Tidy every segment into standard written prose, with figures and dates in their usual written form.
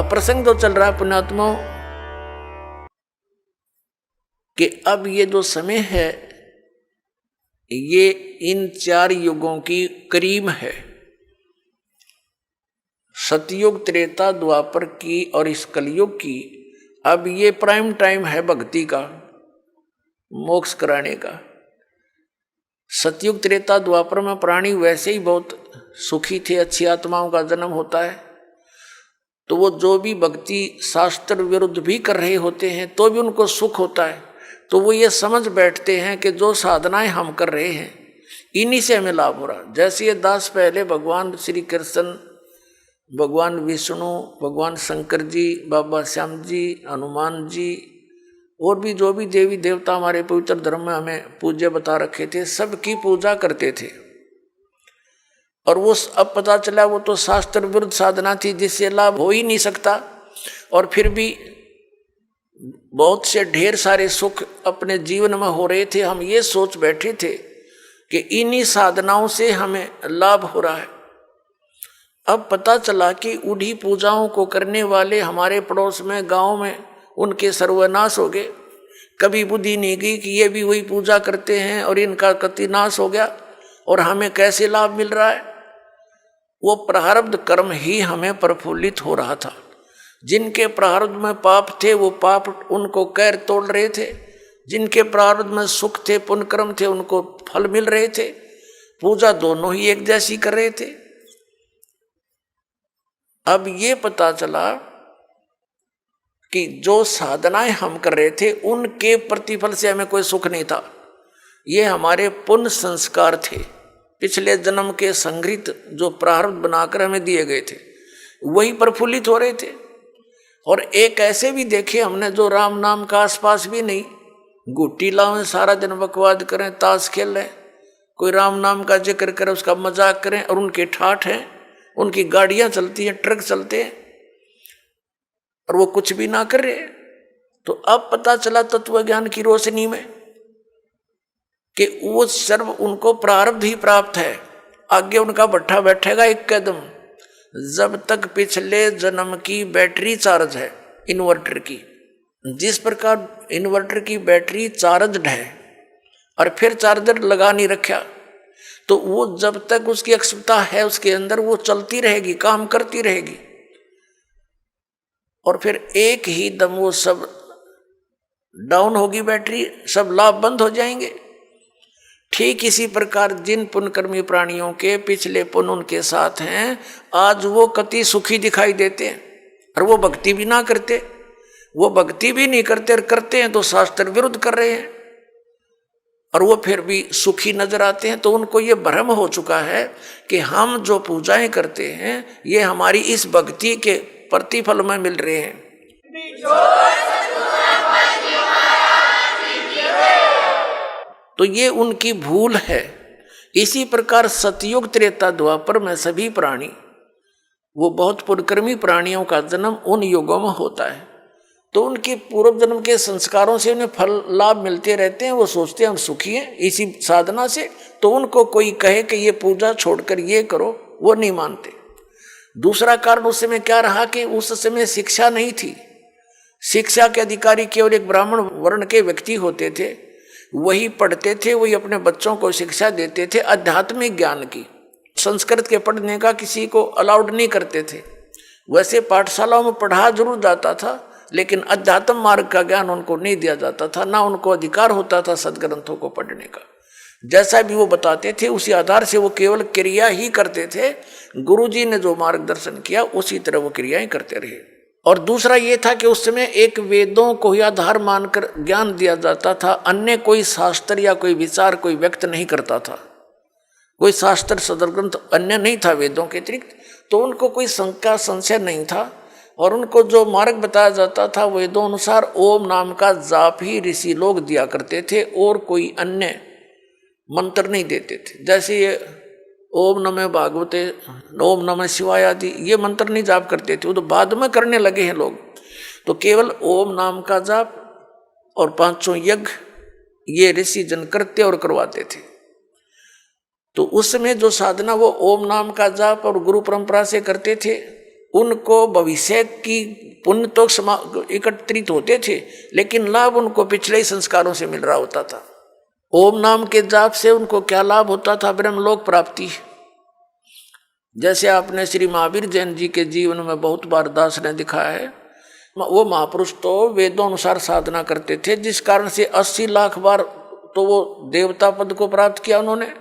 प्रसंग तो चल रहा है पुण्यात्माओं कि अब ये जो समय है ये इन 4 युगों की करीब है, सतयुग, त्रेता, द्वापर की और इस कलयुग की। अब ये प्राइम टाइम है भक्ति का, मोक्ष कराने का। सतयुग, त्रेता, द्वापर में प्राणी वैसे ही बहुत सुखी थे, अच्छी आत्माओं का जन्म होता है, तो वो जो भी भक्ति शास्त्र विरुद्ध भी कर रहे होते हैं तो भी उनको सुख होता है। तो वो ये समझ बैठते हैं कि जो साधनाएं हम कर रहे हैं इन्हीं से हमें लाभ हो रहा। जैसे ये दास पहले भगवान श्री कृष्ण, भगवान विष्णु, भगवान शंकर जी, बाबा श्याम जी, हनुमान जी और भी जो भी देवी देवता हमारे पवित्र धर्म में हमें पूज्य बता रखे थे, सबकी पूजा करते थे। और वो अब पता चला वो तो शास्त्र विरुद्ध साधना थी जिससे लाभ हो ही नहीं सकता। और फिर भी बहुत से ढेर सारे सुख अपने जीवन में हो रहे थे। हम ये सोच बैठे थे कि इन्हीं साधनाओं से हमें लाभ हो रहा है। अब पता चला कि उन्हीं पूजाओं को करने वाले हमारे पड़ोस में, गांव में, उनके सर्वनाश हो गए। कभी बुद्धि नहीं गई कि ये भी वही पूजा करते हैं और इनका कति नाश हो गया और हमें कैसे लाभ मिल रहा है। वो प्रारब्ध कर्म ही हमें प्रफुल्लित हो रहा था। जिनके प्रारब्ध में पाप थे वो पाप उनको कैर तोड़ रहे थे, जिनके प्रारब्ध में सुख थे, पुण्य कर्म थे, उनको फल मिल रहे थे। पूजा दोनों ही एक जैसी कर रहे थे। अब ये पता चला कि जो साधनाएं हम कर रहे थे उनके प्रतिफल से हमें कोई सुख नहीं था। ये हमारे पुण्य संस्कार थे, पिछले जन्म के संग्रहित जो प्रारब्ध बनाकर हमें दिए गए थे वही प्रफुल्लित हो रहे थे। और एक ऐसे भी देखे हमने जो राम नाम का आसपास भी नहीं, गुट्टी लावें, सारा दिन बकवाद करें, ताश खेलें, कोई राम नाम का जिक्र करे, उसका मजाक करें, और उनके ठाठ हैं, उनकी गाड़ियां चलती हैं, ट्रक चलते हैं और वो कुछ भी ना कर रहे। तो अब पता चला तत्व ज्ञान की रोशनी में कि वो सर्व उनको प्रारब्ध ही प्राप्त है। आगे उनका भट्ठा बैठेगा एक कदम। जब तक पिछले जन्म की बैटरी चार्ज है इन्वर्टर की, जिस प्रकार इन्वर्टर की बैटरी चार्जड है और फिर चार्जर लगा नहीं रखा, तो वो जब तक उसकी अक्षमता है उसके अंदर वो चलती रहेगी, काम करती रहेगी। और फिर एक ही दम वो सब डाउन होगी बैटरी, सब लाभ बंद हो जाएंगे। ठीक इसी प्रकार जिन पुण्यकर्मी प्राणियों के पिछले पुण्य उनके साथ हैं, आज वो कति सुखी दिखाई देते हैं और वो भक्ति भी ना करते। वो भक्ति भी नहीं करते और करते हैं तो शास्त्र विरुद्ध कर रहे हैं और वो फिर भी सुखी नजर आते हैं। तो उनको ये भ्रम हो चुका है कि हम जो पूजाएं करते हैं ये हमारी इस भक्ति के प्रतिफल में मिल रहे हैं। तो ये उनकी भूल है। इसी प्रकार सतयुग, त्रेता, द्वापर में सभी प्राणी, वो बहुत पुण्यकर्मी प्राणियों का जन्म उन युगों में होता है। तो उनके पूर्व जन्म के संस्कारों से उन्हें फल लाभ मिलते रहते हैं। वो सोचते हैं हम सुखी हैं इसी साधना से। तो उनको कोई कहे कि ये पूजा छोड़कर ये करो, वो नहीं मानते। दूसरा कारण उस समय क्या रहा कि उस समय शिक्षा नहीं थी। शिक्षा के अधिकारी केवल एक ब्राह्मण वर्ण के व्यक्ति होते थे, वही पढ़ते थे, वही अपने बच्चों को शिक्षा देते थे आध्यात्मिक ज्ञान की। संस्कृत के पढ़ने का किसी को अलाउड नहीं करते थे। वैसे पाठशालाओं में पढ़ा जरूर जाता था लेकिन अध्यात्म मार्ग का ज्ञान उनको नहीं दिया जाता था, ना उनको अधिकार होता था सदग्रंथों को पढ़ने का। जैसा भी वो बताते थे उसी आधार से वो केवल क्रिया ही करते थे। गुरुजी ने जो मार्गदर्शन किया उसी तरह वो क्रियाएं करते रहे। और दूसरा ये था कि उस समय एक वेदों को ही आधार मानकर ज्ञान दिया जाता था, अन्य कोई शास्त्र या कोई विचार कोई व्यक्त नहीं करता था। कोई शास्त्र सदग्रंथ अन्य नहीं था वेदों के अतिरिक्त। तो उनको कोई शंका संशय नहीं था और उनको जो मार्ग बताया जाता था वेदों अनुसार ओम नाम का जाप ही ऋषि लोग दिया करते थे और कोई अन्य मंत्र नहीं देते थे। जैसे ये ओम नमः भागवते, ओम नमः शिवाय आदि ये मंत्र नहीं जाप करते थे, वो तो बाद में करने लगे हैं लोग। तो केवल ओम नाम का जाप और 500 यज्ञ ये ऋषि जन करते और करवाते थे। तो उस समय जो साधना वो ओम नाम का जाप और गुरु परंपरा से करते थे, उनको भविष्य की पुण्य तो एकत्रित होते थे, लेकिन लाभ उनको पिछले ही संस्कारों से मिल रहा होता था। ओम नाम के जाप से उनको क्या लाभ होता था? ब्रह्मलोक प्राप्ति। जैसे आपने श्री महावीर जैन जी के जीवन में बहुत बार दास ने दिखाया है, वो महापुरुष तो वेदों अनुसार साधना करते थे, जिस कारण से 80 लाख बार तो वो देवता पद को प्राप्त किया उन्होंने।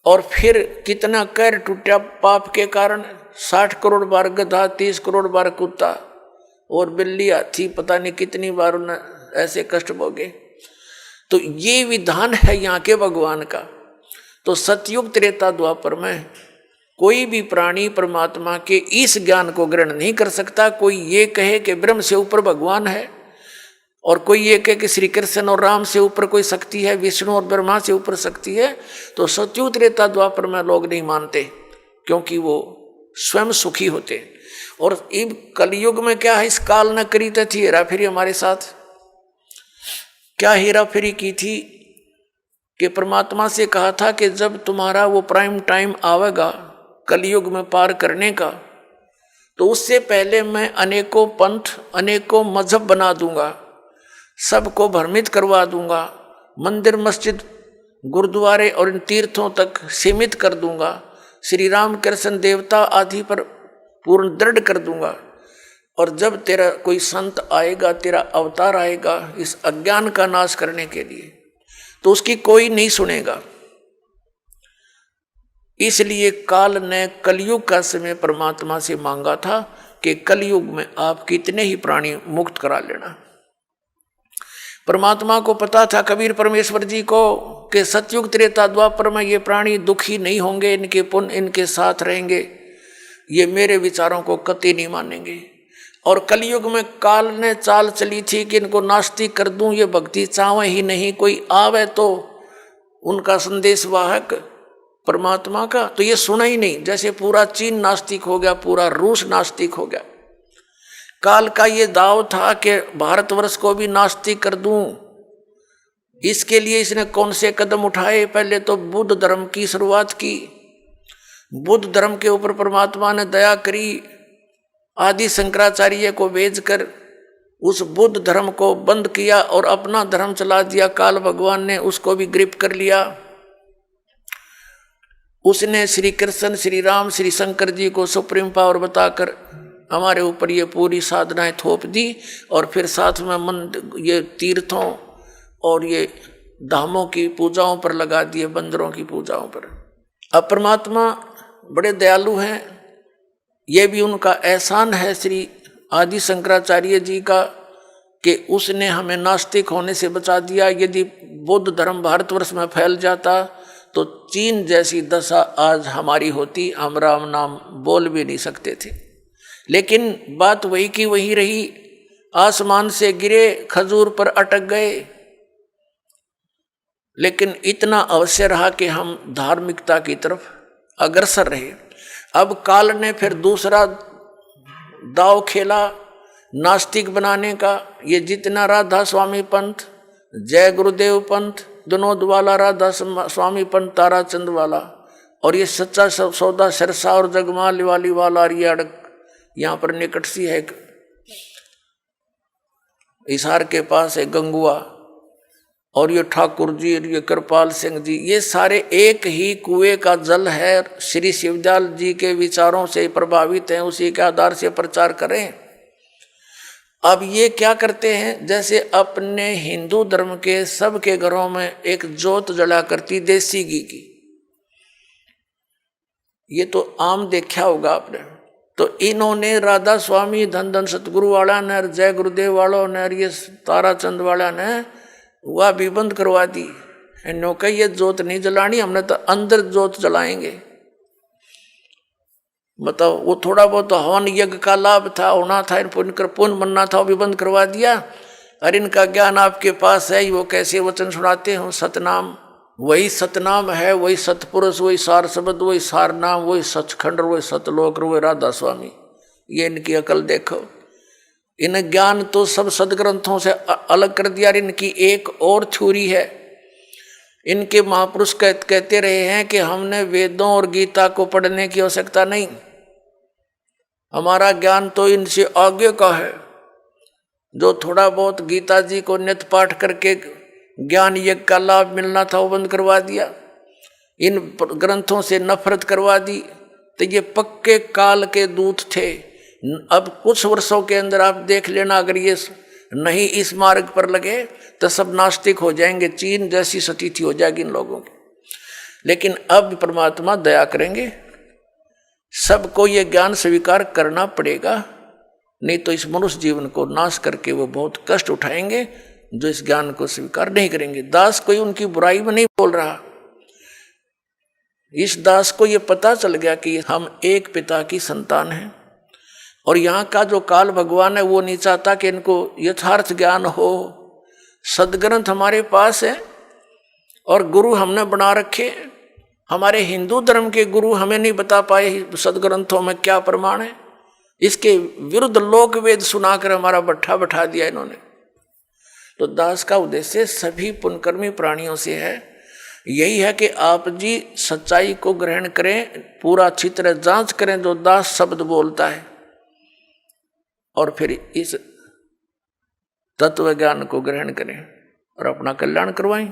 और फिर कितना कैर टूटा पाप के कारण, 60 करोड़ बार गधा, 30 करोड़ बार कुत्ता और बिल्ली हाथी, पता नहीं कितनी बार उन्हें ऐसे कष्ट भोगे। तो ये विधान है यहाँ के भगवान का। तो सतयुग त्रेता द्वापर में कोई भी प्राणी परमात्मा के इस ज्ञान को ग्रहण नहीं कर सकता। कोई ये कहे कि ब्रह्म से ऊपर भगवान है, और कोई ये कहे कि श्री कृष्ण और राम से ऊपर कोई शक्ति है, विष्णु और ब्रह्मा से ऊपर शक्ति है, तो सतयुग त्रेता द्वापर में लोग नहीं मानते, क्योंकि वो स्वयं सुखी होते। और इब कलयुग में क्या है, इस काल न करी थी हेरा फेरी हमारे साथ। क्या हेरा फेरी की थी कि परमात्मा से कहा था कि जब तुम्हारा वो प्राइम टाइम आवेगा कलयुग में पार करने का, तो उससे पहले मैं अनेकों पंथ, अनेकों मजहब बना दूंगा, सबको भ्रमित करवा दूंगा, मंदिर मस्जिद गुरुद्वारे और इन तीर्थों तक सीमित कर दूंगा, श्री राम कृष्ण देवता आदि पर पूर्ण दृढ़ कर दूंगा। और जब तेरा कोई संत आएगा, तेरा अवतार आएगा इस अज्ञान का नाश करने के लिए, तो उसकी कोई नहीं सुनेगा। इसलिए काल ने कलयुग का समय परमात्मा से मांगा था कि कलयुग में आप कितने ही प्राणी मुक्त करा लेना। परमात्मा को पता था, कबीर परमेश्वर जी को, कि सतयुग त्रेता द्वापर में ये प्राणी दुखी नहीं होंगे, इनके पुण्य इनके साथ रहेंगे, ये मेरे विचारों को कतई नहीं मानेंगे। और कलयुग में काल ने चाल चली थी कि इनको नास्तिक कर दूं, ये भक्ति चाहे ही नहीं, कोई आवे तो उनका संदेश वाहक परमात्मा का, तो ये सुना ही नहीं। जैसे पूरा चीन नास्तिक हो गया, पूरा रूस नास्तिक हो गया। काल का ये दाव था कि भारतवर्ष को भी नास्तिक कर दूं। इसके लिए इसने कौन से कदम उठाए? पहले तो बुद्ध धर्म की शुरुआत की। बुद्ध धर्म के ऊपर परमात्मा ने दया करी, आदि शंकराचार्य को भेजकर उस बुद्ध धर्म को बंद किया और अपना धर्म चला दिया। काल भगवान ने उसको भी ग्रिप कर लिया। उसने श्री कृष्ण, श्री राम, श्री शंकर जी को सुप्रीम पावर बताकर हमारे ऊपर ये पूरी साधनाएं थोप दी, और फिर साथ में मंदिर, ये तीर्थों और ये धामों की पूजाओं पर लगा दिए, बंदरों की पूजाओं पर। अब परमात्मा बड़े दयालु हैं, ये भी उनका एहसान है श्री आदि शंकराचार्य जी का कि उसने हमें नास्तिक होने से बचा दिया। यदि बौद्ध धर्म भारतवर्ष में फैल जाता तो चीन जैसी दशा आज हमारी होती, हम राम नाम बोल भी नहीं सकते थे। लेकिन बात वही की वही रही, आसमान से गिरे, खजूर पर अटक गए। लेकिन इतना अवश्य रहा कि हम धार्मिकता की तरफ अग्रसर रहे। अब काल ने फिर दूसरा दाव खेला नास्तिक बनाने का। ये जितना राधा स्वामी पंथ, जय गुरुदेव पंथ, विनोद वाला, राधा स्वामी पंथ, ताराचंद वाला, और ये सच्चा सौदा सिरसा और जगमाल वाली वाला, और ये अड़क यहाँ पर निकट सी है हिसार के पास है गंगुआ, और ये ठाकुर जी और ये कृपाल सिंह जी, ये सारे एक ही कुएं का जल है। श्री शिवदयाल जी के विचारों से प्रभावित हैं, उसी के आधार से प्रचार करें। अब ये क्या करते हैं, जैसे अपने हिंदू धर्म के सबके घरों में एक जोत जला करती देसी घी की, ये तो आम देखा होगा आपने। तो इन्होंने राधा स्वामी, धन धन सतगुरु वाला ने, जय गुरुदेव वालों ने, ये ताराचंद वाला ने वह भी बंद करवा दी। इन्हों का ये जोत नहीं जलानी, हमने तो अंदर जोत जलाएंगे। बताओ, वो थोड़ा बहुत हवन यज्ञ का लाभ था, होना था, पुण्य बनना था, वो भी बंद करवा दिया। और इनका ज्ञान आपके पास है, वो कैसे वचन सुनाते हो, सतनाम, वही सतनाम है, वही सतपुरुष, वही सार शब्द, वही सार नाम, वही सचखंड, वही सतलोक, वही राधा स्वामी। ये इनकी अकल देखो। इन ज्ञान तो सब सदग्रंथों से अलग कर दिया। इनकी एक और थ्योरी है। इनके महापुरुष कहते रहे हैं कि हमने वेदों और गीता को पढ़ने की आवश्यकता नहीं, हमारा ज्ञान तो इनसे आगे का है। जो थोड़ा बहुत गीता जी को नित्य पाठ करके ज्ञान यज्ञ का लाभ मिलना था वो बंद करवा दिया, इन ग्रंथों से नफरत करवा दी। तो ये पक्के काल के दूत थे। अब कुछ वर्षों के अंदर आप देख लेना, अगर ये नहीं इस मार्ग पर लगे तो सब नास्तिक हो जाएंगे, चीन जैसी स्थिति हो जाएगी इन लोगों की। लेकिन अब परमात्मा दया करेंगे, सबको ये ज्ञान स्वीकार करना पड़ेगा, नहीं तो इस मनुष्य जीवन को नाश करके वो बहुत कष्ट उठाएंगे जो इस ज्ञान को स्वीकार नहीं करेंगे। दास कोई उनकी बुराई में नहीं बोल रहा, इस दास को ये पता चल गया कि हम एक पिता की संतान हैं, और यहाँ का जो काल भगवान है वो नहीं चाहता कि इनको यथार्थ ज्ञान हो। सदग्रंथ हमारे पास है और गुरु हमने बना रखे। हमारे हिंदू धर्म के गुरु हमें नहीं बता पाए सदग्रंथों में क्या प्रमाण है, इसके विरुद्ध लोक वेद सुनाकर हमारा बट्ठा बैठा दिया इन्होंने। तो दास का उद्देश्य सभी पुण्यकर्मी प्राणियों से है, यही है कि आप जी सच्चाई को ग्रहण करें, पूरा अच्छी तरह जांच करें जो दास शब्द बोलता है, और फिर इस तत्व ज्ञान को ग्रहण करें और अपना कल्याण करवाएं।